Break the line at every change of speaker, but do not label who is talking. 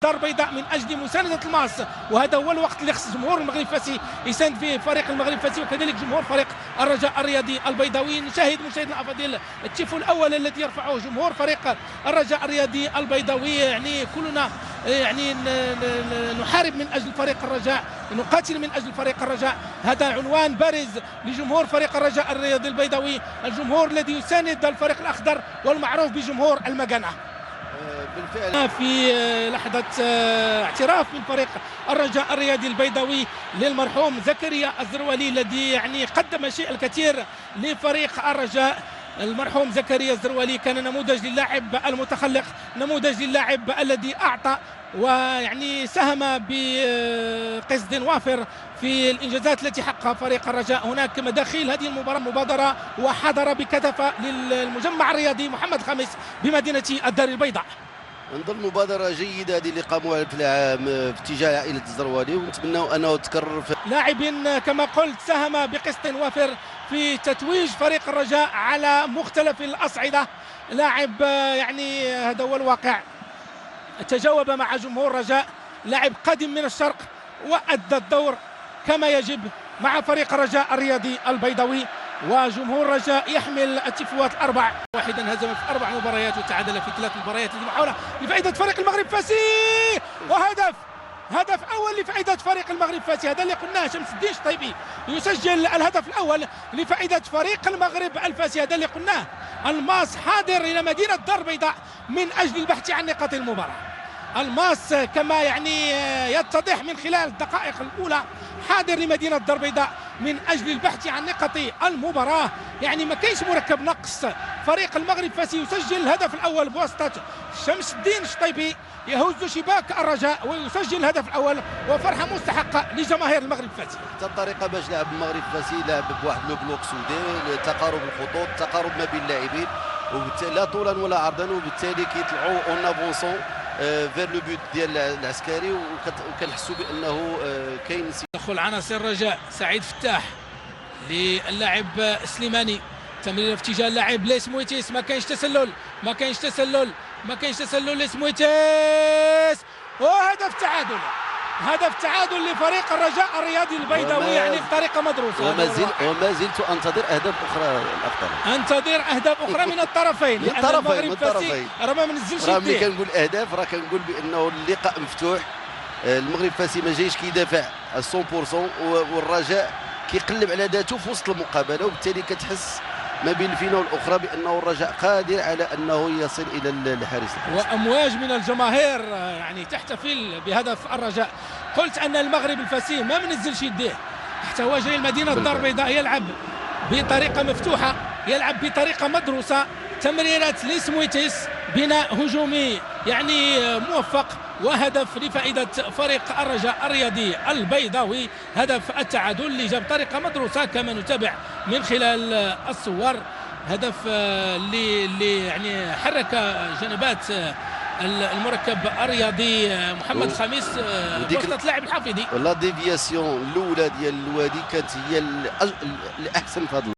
الدار البيضاء من اجل مسانده الماس، وهذا هو الوقت اللي خص جمهور المغرب الفاسي يساند فيه فريق المغرب الفاسي وكذلك جمهور فريق الرجاء الرياضي البيضاوي. نشاهد مشاهدينا الافاضل التيفو الاول الذي يرفعه جمهور فريق الرجاء الرياضي البيضاوي. يعني كلنا يعني نحارب من اجل فريق الرجاء، نقاتل من اجل فريق الرجاء. هذا عنوان بارز لجمهور فريق الرجاء الرياضي البيضاوي، الجمهور الذي يساند الفريق الاخضر والمعروف بجمهور المكانه. بالفعل في لحظه اعتراف من فريق الرجاء الرياضي البيضاوي للمرحوم زكريا الزروالي الذي يعني قدم شيء الكثير لفريق الرجاء. المرحوم زكريا الزروالي كان نموذج للاعب المتخلق، نموذج للاعب الذي اعطى ويعني ساهم بقصد وافر في الانجازات التي حققها فريق الرجاء. هناك مداخيل هذه المباراه مبادره وحضر بكثافه للمجمع الرياضي محمد خامس بمدينه الدار البيضاء.
نظن مبادرة جيدة هذه اللي قاموا في العام في اتجاه عائلة الزروالي، ونتمنوا انه تكرر في
لاعب كما قلت ساهم بقسط وافر في تتويج فريق الرجاء على مختلف الأصعدة. لاعب يعني هذا هو الواقع، تجاوب مع جمهور الرجاء، لاعب قادم من الشرق وأدى الدور كما يجب مع فريق الرجاء الرياضي البيضاوي. وجمهور الرجاء يحمل التفوات الأربع، واحدا هزم في 4 مباريات وتعادل في 3 مباريات. محاولة لفائدة فريق المغرب الفاسي هدف اول لفائده فريق المغرب الفاسي. هذا اللي قلناه، شمس الدين الشطيبي يسجل الهدف الاول لفائده فريق المغرب الفاسي. هذا اللي قلناه، الماس حاضر الى مدينه الدار البيضاء من اجل البحث عن نقاط المباراه. الماس كما يعني يتضح من خلال الدقائق الاولى حاضر لمدينه الدار البيضاء من اجل البحث عن نقاط المباراه. يعني ما كاينش مركب نقص، فريق المغرب الفاسي يسجل الهدف الاول بواسطه شمس الدين الشطيبي، يهز شباك الرجاء ويسجل الهدف الاول، وفرحه مستحقه لجماهير المغرب الفاسي.
حتى الطريقه باش لعب المغرب الفاسي لعب بواحد لو بلوك سودي، تقارب الخطوط، تقارب ما بين اللاعبين، وبالتالي لا طولا ولا عرضا، وبالتالي كيطلعوا اون افونسون فير لو بوت ديال العسكري، وكنحسوا بانه كاين
تدخل عناصر الرجاء. سعيد فتاح للاعب سليماني، تمريره في اتجاه اللاعب لسمويتيس، ما كاينش تسلل لسمويتيس، وهدف تعادل، هدف تعادل لفريق الرجاء الرياضي البيضاوي يعني بطريقه مدروسه.
وما زلت انتظر اهداف اخرى الابطال،
انتظر اهداف اخرى من الطرفين، لان المغرب الفاسي راه ما منزلش يديه.
ملي كنقول اهداف راه كنقول بانه اللقاء مفتوح، المغرب الفاسي ما جايش كيدافع 100%، والرجاء كيقلب على ذاته في وسط المقابله، وبالتالي كتحس ما بين الفينه والاخرى بانه الرجاء قادر على انه يصل الى الحارس.
وامواج من الجماهير يعني تحتفل بهدف الرجاء. قلت ان المغرب الفاسي ما منزلش يديه، حتى هو جاي المدينه الدار البيضاء يلعب بطريقه مفتوحه، يلعب بطريقه مدروسه، تمريرات لسمويتيس، بناء هجومي يعني موفق، وهدف لفائده فريق الرجاء الرياضي البيضاوي. هدف التعادل اللي جاب بطريقه مدروسه كما نتابع من خلال الصور. هدف اللي يعني حرك جنبات المركب الرياضي محمد خامس وسط لاعب الحافظي.
لا ديفياسيون الاولى ديال الوادي كانت هي الاحسن في هذا